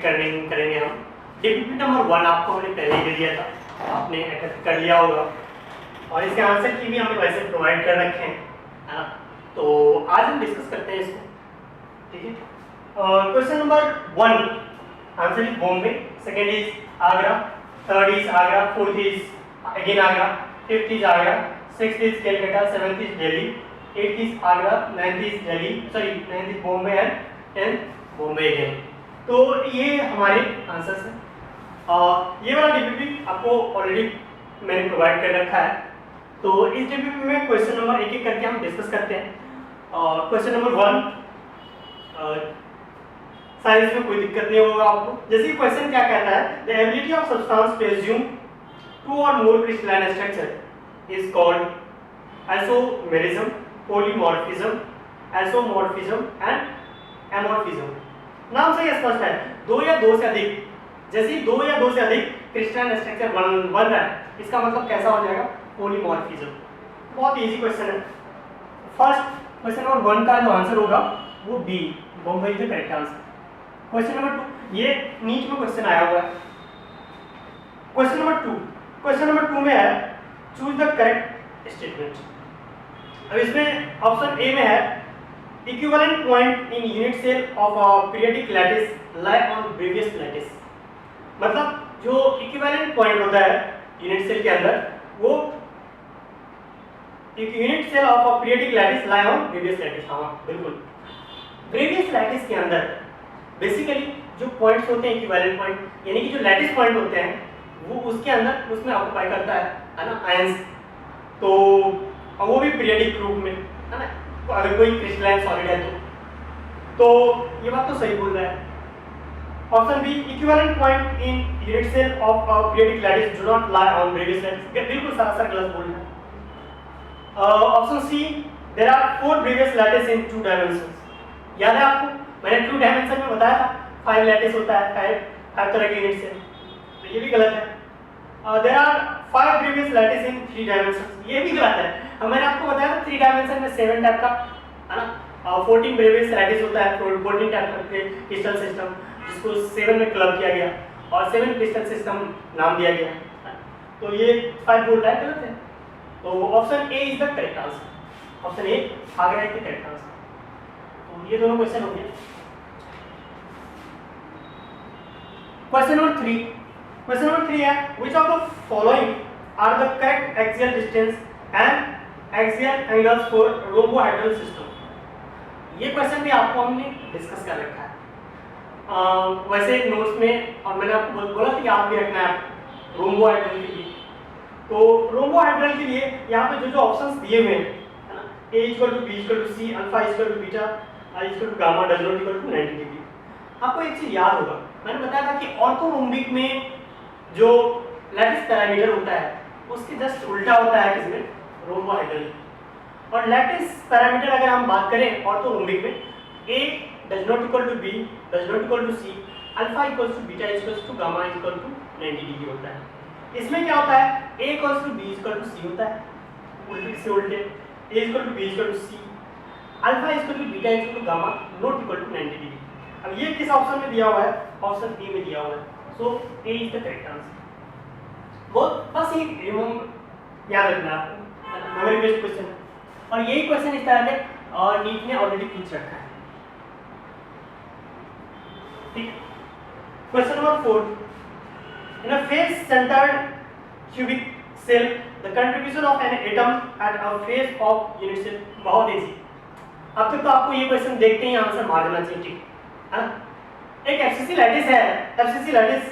करेंगे हम। DPP number 1 आपको हमने पहले ही दे दिया था, आपने एकत्र कर लिया होगा और इसके आंसर की भी हमने वैसे प्रोवाइड कर रखे हैं, है ना। तो आज हम डिस्कस करते हैं इसको, ठीक है। Question number 1, answer is Bombay, second is Agra, third is Agra, fourth is again Agra, fifth is Agra, sixth is Calcutta, seventh is Delhi, eighth is Agra, ninth is Delhi, sorry ninth is Bombay and tenth Bombay again. तो ये हमारे आंसर्स हैं। ये वाला डीपीपी आपको ऑलरेडी मैंने प्रोवाइड कर रखा है। तो इस डीपीपी में क्वेश्चन नंबर एक एक करके हम डिस्कस करते हैं। क्वेश्चन नंबर 1, शायद इसमें कोई दिक्कत नहीं होगा आपको। जैसे क्वेश्चन क्या कहता है, the ability of substance to assume 2 or more crystalline structure is called isomerism, polymorphism, isomorphism and amorphism। नाम से ये स्पष्ट है, दो या दो से अधिक, जैसे दो या दो से अधिक क्रिस्टलाइन स्ट्रक्चर बन रहा है, इसका मतलब कैसा हो जाएगा, पॉलीमॉर्फिज्म। बहुत इजी क्वेश्चन है। फर्स्ट क्वेश्चन नंबर 1 का जो आंसर होगा वो B, Bombay is the correct answer. Question number 2, ये नीट में क्वेश्चन आया हुआ है। क्वेश्चन नंबर 2 में है चूज द करेक्ट स्टेटमेंट। अब इसमें ऑप्शन ए में है equivalent point in unit cell of a periodic lattice lie on previous lattice. मतलब जो इक्विवेलेंट पॉइंट होता है यूनिट सेल के अंदर, वो unit cell of a periodic lattice lie on previous lattice. हाँ बिल्कुल, प्रीवियस लैटिस के अंदर बेसिकली जो पॉइंट्स होते हैं इक्विवेलेंट पॉइंट, यानी कि जो लैटिस पॉइंट होते हैं वो उसके अंदर उसमें ऑक्युपाई करता है ना, आयंस। तो वो भी पीरियोडिक रूप में, है ना, अगर कोई क्रिस्टलाइन सॉलिड है तो ये बात तो सही बोल रहा है। Option B equivalent point in unit cell of a periodic lattice do not lie on previous lattice, बिल्कुल सरासर गलत बोल रहा है। Option C there are 4 previous lattice in 2 dimensions. याद है आपको, मैंने 2 डायमेंशन में बताया था 5 लैटिस होता है, 5 तरह के यूनिट सेल, तो ये भी गलत है। There are 5 previous lattice in 3 dimensions, ये भी गलत है। मैंने आपको बताया था 3 डायमेंशन में 7 टाइप का, है ना, 14 प्रीवियस लैटिस होता है, 14 टाइप का क्रिस्टल सिस्टम, जिसको 7 में क्लब किया गया और 7 क्रिस्टल सिस्टम नाम दिया गया। तो ये 5 बोल रहा है, गलत है। तो option A is the correct answer, option A Agra is the correct answer. तो ये दोनों क्वेश्चन हो गए। क्वेश्चन नंबर 3 है which of the following are the correct axial distance and axial angles for rhombohedral system। ये क्वेश्चन भी आपको हमने डिस्कस कर रखा है वैसे नोट्स में, और मैंने आपको बोला था कि आप भी रखना है रोम्बोहेड्रल के लिए। तो रोम्बोहेड्रल के लिए यहाँ पे जो ऑप्शंस दिए हुए हैं, है ना, a = b = c, alpha = beta, i = gamma, does not = 90 degree. आपको एक चीज याद होगा, मैंने बताया था कि ऑर्थोरोम्बिक में जो लैटिस पैरामीटर होता है उसके जस्ट उल्टा होता है किसमें, रोम्बोहेड्रल। और लैटिस पैरामीटर अगर हम बात करें ऑर्थोरोम्बिक में, a does not equal to b, does not equal to c, alpha equals to beta equals to gamma equal to 90 degree होता है। इसमें क्या होता है, a equals to b equal to c होता है, उल्टे से उल्टे, a equal to b equal to c, alpha equal to beta equal to gamma not equal to 90 degree. अब ये किस ऑप्शन में दिया हुआ है, ऑप्शन ए में दिया हुआ है। सो ए इज द करेक्ट आंसर। बहुत बस ये याद रखना आपको, मेमोरी बेस्ड क्वेश्चन है और यही क्वेश्चन इस तरह के और नीट ने ऑलरेडी पूछ रखा है, ठीक। Question number 4, in a face centred cubic cell the contribution of an atom at a face of unit cell. बहुत इजी, अब तक तो आपको ये क्वेश्चन देखते ही आंसर मार देना चाहिए, ठीक है ना। एक एफसीसी लैटिस है, एफसीसी लैटिस,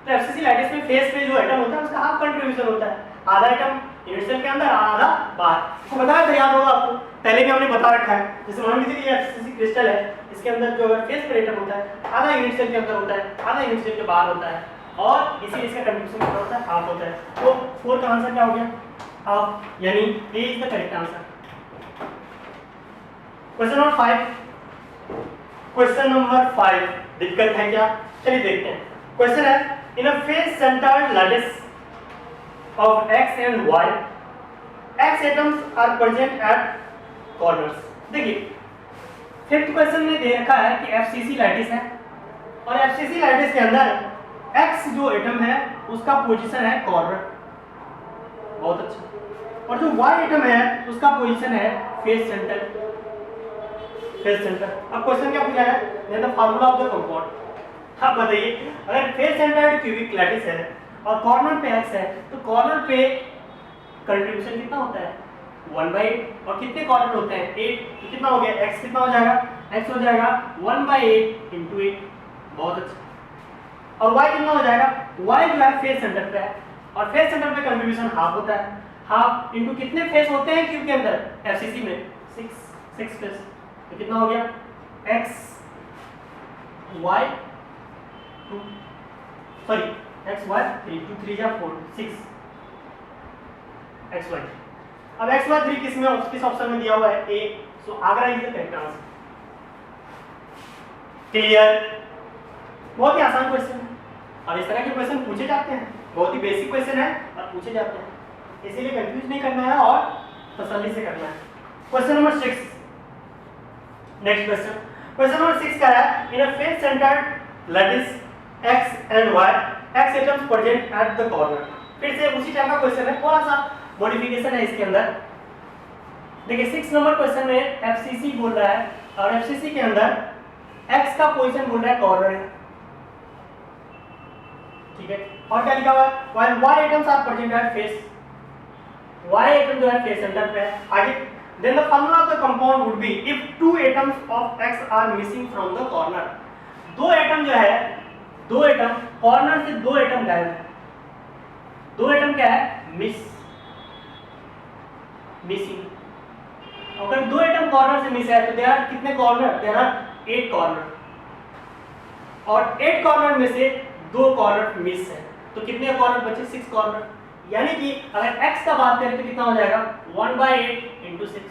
तो एफसीसी लैटिस में फेस पे जो एटम होता है उसका हाफ कंट्रीब्यूशन होता है, आधा एटम यूनिट सेल के अंदर, आधा बाहर। आपको बताया था, याद होगा आपको, पहले भी हमने बता रखा है। जैसे मान लीजिए ये एफसीसी क्रिस्टल है, इसके अंदर जो अगर फेस पर एटम होता है, आधा यूनिट सेल के अंदर होता है, आधा यूनिट सेल के बाहर होता है, और इसी इसका कंट्रीब्यूशन कितना होता है, हाफ होता है। तो 4 का आंसर क्या हो गया, हाफ, यानी A is the correct answer. Question number 5, दिक्कत है क्या, चलिए देखते हैं। क्वेश्चन है in a face centred lattice of x and y, x atoms are present at corners। देखिए 5th क्वेश्चन में दे रखा है कि एफसीसी लैटिस है, और एफसीसी लैटिस के अंदर एक्स जो एटम है उसका पोजीशन है कॉर्नर, बहुत अच्छा, और जो वाई एटम है उसका पोजीशन है फेस सेंटर, फेस सेंटर। अब क्वेश्चन क्या पूछा है, then the formula of the compound. अब बताइए, अगर फेस सेंटर्ड क्यूबिक लैटिस है और कॉर्नर पे एक्स है, तो कॉर्नर पे कंट्रीब्यूशन कितना होता है 1/8, और कितने कॉर्नर होते हैं 8, तो कितना हो गया x कितना हो जाएगा, x हो जाएगा 1/8 × 8, बहुत अच्छा। और y कितना हो जाएगा, y जो है फेस सेंटर पे है, और फेस सेंटर पे कंट्रीब्यूशन हाफ होता है, हाफ इनटू कितने फेस होते हैं क्यूब के अंदर एफसीसी में 6 फेस, तो कितना हो गया x y 2 sorry x y 3 2 3 जा 4 6 x y। अब x y 3 किस ऑप्शन में दिया हुआ है A, so Agra is the correct answer. Clear, बहुत ही आसान क्वेश्चन है और इस तरह के क्वेश्चन पूछे जाते हैं, बहुत ही बेसिक क्वेश्चन है और पूछे जाते हैं, इसीलिए कंफ्यूज नहीं करना है और तसल्ली से करना है। Question number 6, next question number 6 का है, in a face centred lattice x and y x atoms present at the corner। फिर से उसी टाइप का क्वेश्चन है, थोड़ा सा मॉडिफिकेशन है इसके अंदर। देखिए 6 नंबर क्वेश्चन में एफसीसी बोल रहा है और एफसीसी के अंदर x का पोजीशन बोल रहा है कॉर्नर है, ठीक है, और क्या लिखा हुआ है, while y atoms are present at face, y atom जो है फेस सेंटर पे है। आगे then the formula of the compound would be if two atoms of x are missing from the corner। दो एटम जो है, दो एटम कॉर्नर से दो एटम गायब है, दो एटम क्या है मिसिंग। अगर दो एटम कॉर्नर से मिस है तो देयर आर कितने कॉर्नर, देयर आर 8 कॉर्नर, और 8 कॉर्नर में से दो कॉर्नर मिस है, तो कितने कॉर्नर बचे 6 कॉर्नर, यानी कि अगर x का बात करें तो कितना हो जाएगा 1/8 × 6,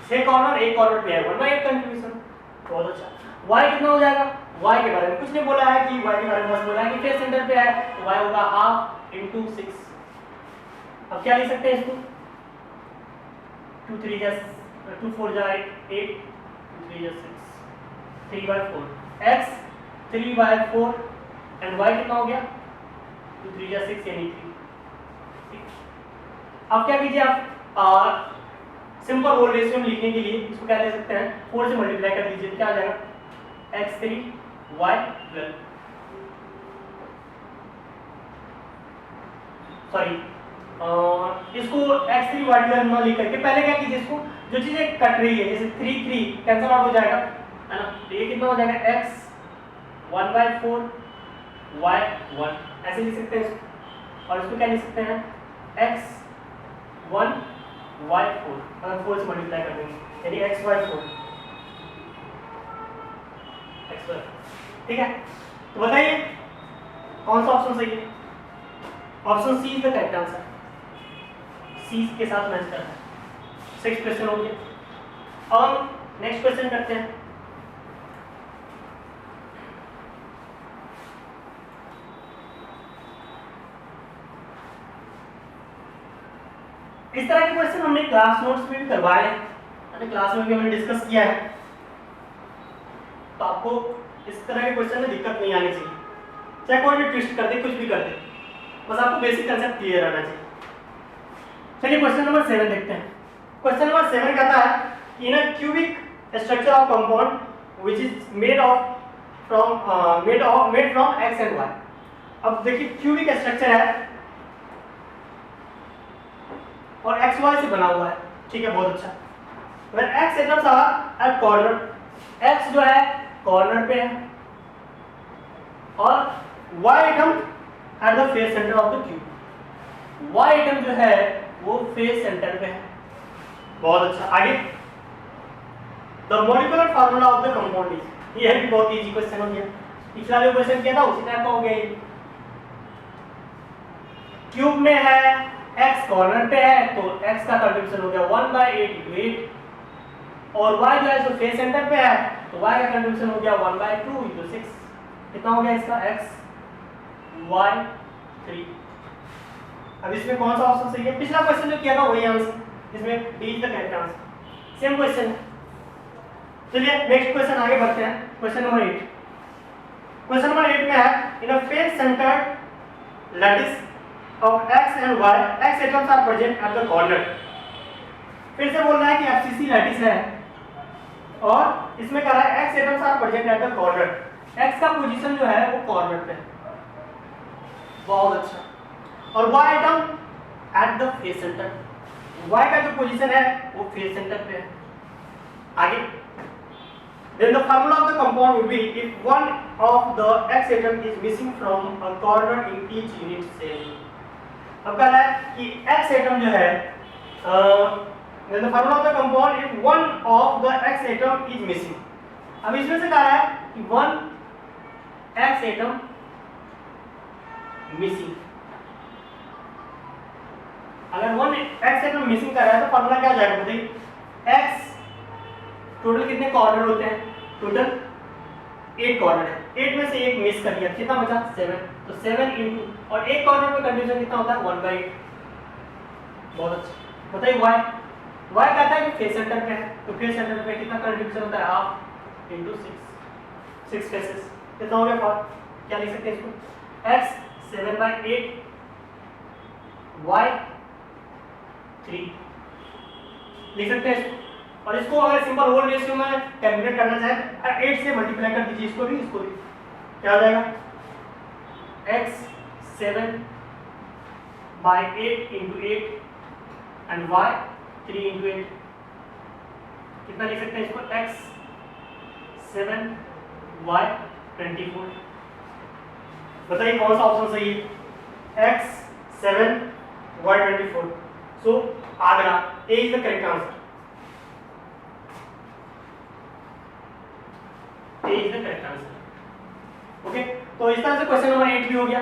6 कॉर्नर, एक कॉर्नर पे है 1/8 कंट्रीब्यूशन, बहुत अच्छा। y कितना हो जाएगा, y के बारे में कुछ नहीं बोला है कि y के बारे में बस बोला है कि फेस सेंटर पे है, तो y होगा ½ × 6। अब क्या लिख सकते हैं इसको, 2 3 जा 2 4 जा 8 2 3 जा 6 3/4 x 3/4 एंड y कितना हो गया 2 3 जा 6 यानी 3। अब क्या कीजिए आप सिंपल होल रेशियो में लिखने के लिए इसको क्या ले सकते हैं 4 से मल्टीप्लाई कर दीजिए, तो क्या आ जाएगा x3 y12, सॉरी इसको x3 y12 ना लिख करके पहले क्या कीजिए, इसको जो चीजें कट रही है जैसे 3 3 कैंसिल आउट हो जाएगा, है ना, तो ये कितना हो जाएगा x 1/4 y 1, ऐसे लिख सकते हैं इसको, और इसको क्या लिख सकते हैं x 1 y 4, अगर 4 से मल्टीप्लाई कर देंगे यानी x y 4 x y, ठीक है। तो बताइए कौन सा ऑप्शन सही है, option C is the correct answer, C के साथ मैच करना है। 6 क्वेश्चन हो गया, अब नेक्स्ट क्वेश्चन करते हैं। इस तरह के क्वेश्चन हमने क्लास नोट्स में भी करवाए हैं, अपने क्लास में भी हमने डिस्कस किया है, तो आपको इस तरह के क्वेश्चन में दिक्कत नहीं आनी चाहिए, चाहे कोई भी ट्विस्ट कर दे कुछ भी कर दे, बस आपको बेसिक कंसेप्ट क्लियर रहना चाहिए। चलिए क्वेश्चन नंबर 7 देखते हैं। क्वेश्चन नंबर 7 कहता है in a cubic structure of compound which is made from x and y। अब देखिए क्यूबिक स्ट्रक्चर है और एक्स वाई से बना हुआ है, ठीक है, बहुत अच्छा। when x atoms are at corner, x जो है कॉर्नर पे है और y atom at the face center of the cube, y atom जो है वो फेस सेंटर पे है, बहुत अच्छा। आगे the molecular formula of the compound is, ये भी बहुत इजी क्वेश्चन हो गया, पिछला जो क्वेश्चन किया था उसी टाइप का हो गया ये। क्यूब में है x कॉर्नर पे है तो x का कंट्रीब्यूशन हो गया 1/8 × 8, और y जो है तो फेस सेंटर पे है तो y का कंट्रीब्यूशन हो गया 1/2 × 6, कितना हो गया इसका x y 3। अब इसमें कौन सा ऑप्शन सही है, पिछला क्वेश्चन जो किया था वही आंसर, इसमें D is the correct answer, same question है। चलिए नेक्स्ट क्वेश्चन आगे बढ़ते हैं, क्वेश्चन नंबर 8। क्वेश्चन नंबर 8 में है in a face centred lattice of x and y x atoms are present at the corner. फिर से बोल रहा है कि एफसीसी लैटिस है और इसमें कह रहा है x atoms are present at the corner. x का पोजीशन जो है वो कॉर्नर पे है, बहुत अच्छा। और y atom at the face centre, y का जो पोजीशन है वो फेस सेंटर पे है। आगे then the formula of the compound would be if one of the x atom is missing from a corner in each unit cell। अब कह रहा है कि x atom जो है then the formula of the compound if one of the x atom is missing। अब इसमें से कह रहा है कि one x atom missing, अगर one x atom missing कर रहा है तो फॉर्मूला क्या हो जाएगा बताइए। x टोटल कितने कॉर्नर होते हैं, टोटल 8 कॉर्नर है, 8 में से एक मिस कर दिया, कितना बचा 7, तो 7 इंटू और एक कॉर्नर पे कंडीशन कितना होता है 1/8। बहुत अच्छा। बताइए y कहता है कि फेस सेंटर पे है, तो फेस सेंटर पे कितना कंट्रीब्यूशन होता है हाफ इंटू 6 फेसेस, कितना हो गया फॉर क्या लिख सकते हैं इसको x 7/8 y 3 लिख सकते हैं इसको। और इसको अगर सिंपल होल रेशियो में कैलकुलेट करना चाहे 8 से मल्टीप्लाई कर दीजिए इसको भी क्या हो जाएगा x 7/8 into 8 and y 3 into 8, कितना लिख सकते हैं इसको x 7 y 24। बताइए कौन सा ऑप्शन सही है, x 7 y 24। So Agra A is the correct answer, is the correct answer. Okay, तो इस तरह से क्वेश्चन नंबर 8 भी हो गया।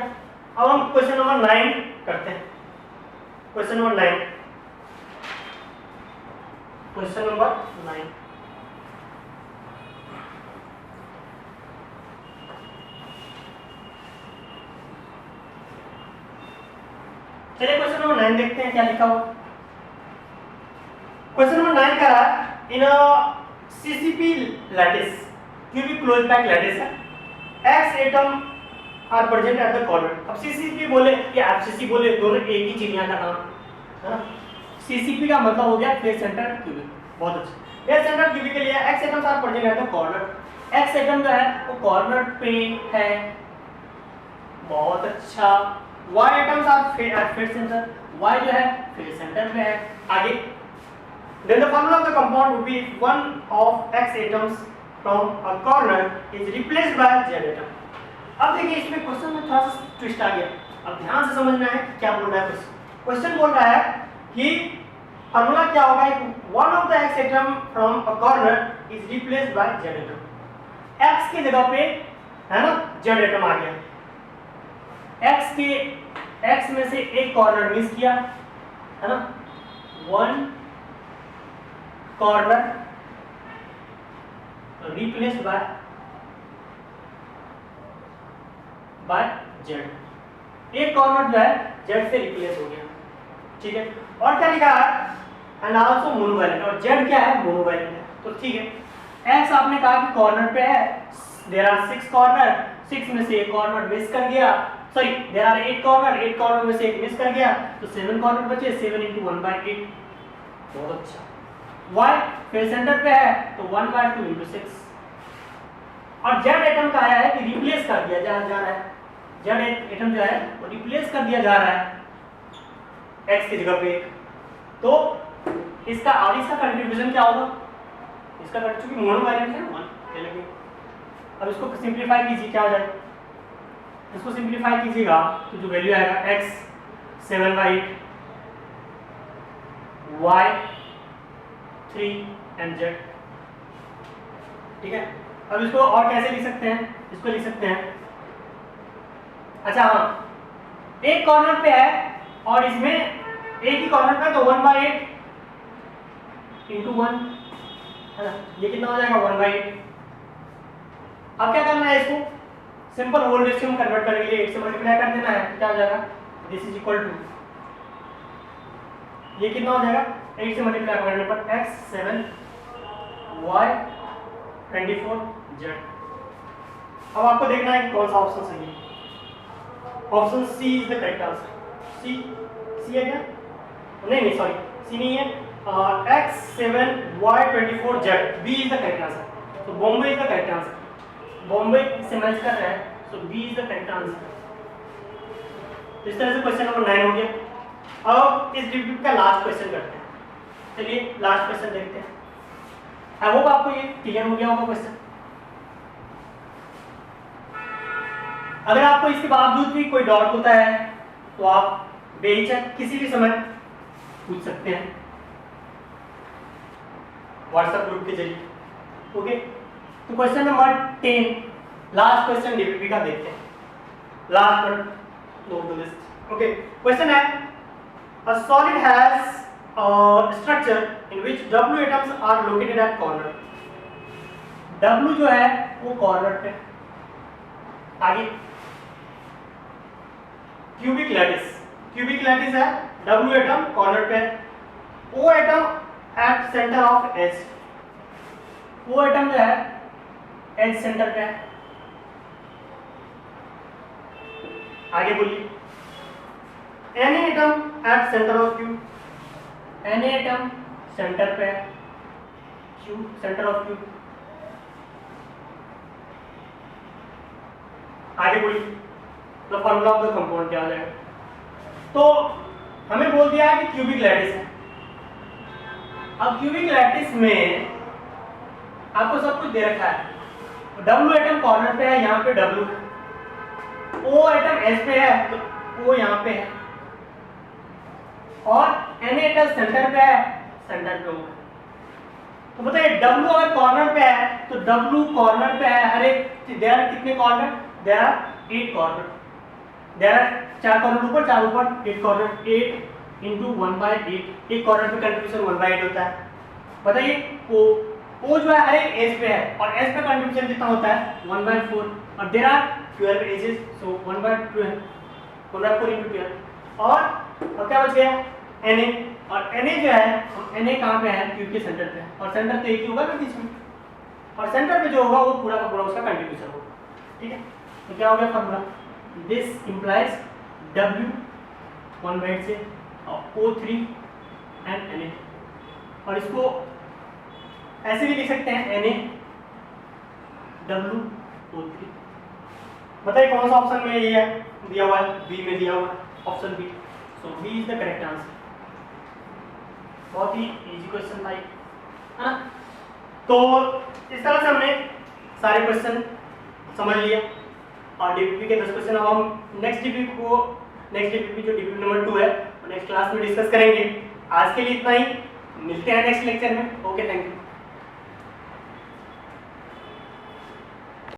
अब हम क्वेश्चन नंबर 9 करते हैं। क्वेश्चन नंबर 9 चलिए क्वेश्चन नंबर 9 देखते हैं क्या लिखा हुआ। क्वेश्चन नंबर 9 कह रहा है in a CCP lattice cubic close pack lattice है x atom are present at the corner. अब सीसीपी बोले या एफसीसी बोले दोनों एक ही चिड़िया का नाम है ना। सीसीपी का मतलब हो गया फेस सेंटर क्यूबिक, बहुत अच्छा। फेस सेंटर क्यूबिक के लिए x atoms are present at the corner, x atom जो है वो कॉर्नर पे है, बहुत अच्छा। y atoms are at face centre, y जो है फेस सेंटर पे है। आगे then the formula of the compound would be if one of x atoms from a corner is replaced by z atom। अब देखिए इसमें क्वेश्चन में थोड़ा सा ट्विस्ट आ गया, अब ध्यान से समझना है क्या बोल रहा है क्वेश्चन बोल रहा है कि फार्मूला क्या होगा, one of the x atom from a corner is replaced by z atom. x की जगह पे है ना z एटम आ गया, x में से एक कॉर्नर मिस किया है ना, one corner replaced by Z, एक कॉर्नर जो है जेड से रिप्लेस हो गया, ठीक है। और क्या लिखा है एंड आल्सो मोनोवैलेंट, और जेड क्या है मोनोवैलेंट है, तो ठीक है। एक्स आपने कहा कि कॉर्नर पे है, देयर आर 6 कॉर्नर, 6 में से एक कॉर्नर मिस कर गया, sorry there are 8 corner, 8 corner में से एक मिस कर गया, तो 7 कॉर्नर बचे, 7 × 1/8, बहुत अच्छा। y फेस सेंटर पे है तो 1/2 × 6, और z एटम का आया है कि रिप्लेस कर दिया जा रहा है, z एटम जो है वो रिप्लेस कर दिया जा रहा है x की जगह पे, तो इसका और इसका कंट्रीब्यूशन क्या होगा, इसका चूंकि मोनोवैलेंट है 1 ले लेंगे। अब इसको सिंपलीफाई कीजिए, क्या हो जाएगा, इसको सिंपलीफाई कीजिएगा तो जो वैल्यू आएगा x 7/8 y 3 and z, ठीक है। अब इसको और कैसे लिख सकते हैं, इसको लिख सकते हैं, अच्छा हाँ, एक कॉर्नर पे है और इसमें एक ही कॉर्नर पे तो 1/8 × 1 है ना, ये कितना हो जाएगा 1/8। अब क्या करना है, इसको सिंपल होल रेशियो में कन्वर्ट करने के लिए 8 से मल्टीप्लाई कर देना है, क्या हो जाएगा, दिस इज इक्वल टू, ये कितना हो जाएगा 8 से मल्टीप्लाई करने पर x 7 y 24 z, अब आपको देखना है कि कौन सा ऑप्शन सही है। Option C is the correct answer. C है क्या? नहीं सॉरी, सी नहीं है। X7Y24Z, B is the correct answer. तो Bombay is the correct answer. Bombay से मैच कर रहा है, so B is the correct answer. इस तरह से क्वेश्चन नंबर 9 हो गया। अब इस डिब्बी का लास्ट क्वेश्चन करते हैं। चलिए लास्ट क्वेश्चन देखते हैं। आई होप आपको ये क्लियर हो गया होगा क्वेश्चन। अगर आपको इसके बावजूद भी कोई डाउट होता है तो आप बेहिचक किसी भी समय पूछ सकते हैं व्हाट्सएप ग्रुप के जरिए। ओके, तो question number 10, last question DPP का देखते हैं। Last but note the list. Okay, question है a solid has a structure in which W atoms are located at corner. W जो है वो कॉर्नर पे। आगे क्यूबिक लैटिस है, W एटम कॉर्नर पे, O atom at centre of edge. O atom जो है एज सेंटर पे है। आगे बोलिए Na atom at centre of Q। Na atom centre पे है, Q सेंटर ऑफ Q। आगे बोलिए the formula of the compound क्या आ जाएगा। तो हमें बोल दिया है कि क्यूबिक लैटिस है। अब क्यूबिक लैटिस में आपको सब कुछ दे रखा है। W एटम कॉर्नर पे है, यहाँ पे W है। O एटम S पे है तो O यहाँ पे है, और Na एटम सेंटर पे है, सेंटर पे O है। तो बताइए W अगर कॉर्नर पे है तो W कॉर्नर पे है। हर एक देयर आर कितने corner? There are 8 corner. There are 4 corner ऊपर 4 ऊपर 8 कॉर्नर। 8 इंटू 1/8, एक कॉर्नर पे कंट्रीब्यूशन 1/8 होता है। बताइए O जो है हर एक एज पे है, और एज पे कंट्रीब्यूशन कितना होता है? 1/4, और there are 12 edges, so 1/12, 1/4 into 12। और क्या बच गया? Na, और Na जो है Na कहाँ पे है? क्यूब के सेंटर पे है, और सेंटर तो एक ही होगा ना बीच में, और सेंटर पे जो होगा वो पूरा का पूरा उसका कंट्रीब्यूशन होगा। ठीक है, तो क्या हो गया फॉर्मूला? दिस इंप्लाइज W 1/8 से O3 एंड Na, और इसको ऐसे भी लिख सकते हैं Na W O3। बताइए कौन सा ऑप्शन में ये है दिया हुआ है? बी में दिया हुआ है, option B. So B is the correct answer. बहुत ही इजी क्वेश्चन था ये, है ना? तो इस तरह से हमने सारे क्वेश्चन समझ लिए, और डीपीपी के 10 क्वेश्चन अब हम नेक्स्ट डीपीपी जो डीपीपी नंबर 2 है वो नेक्स्ट क्लास में डिस्कस करेंगे। आज के लिए इतना ही, मिलते हैं नेक्स्ट लेक्चर में। Okay, thank you.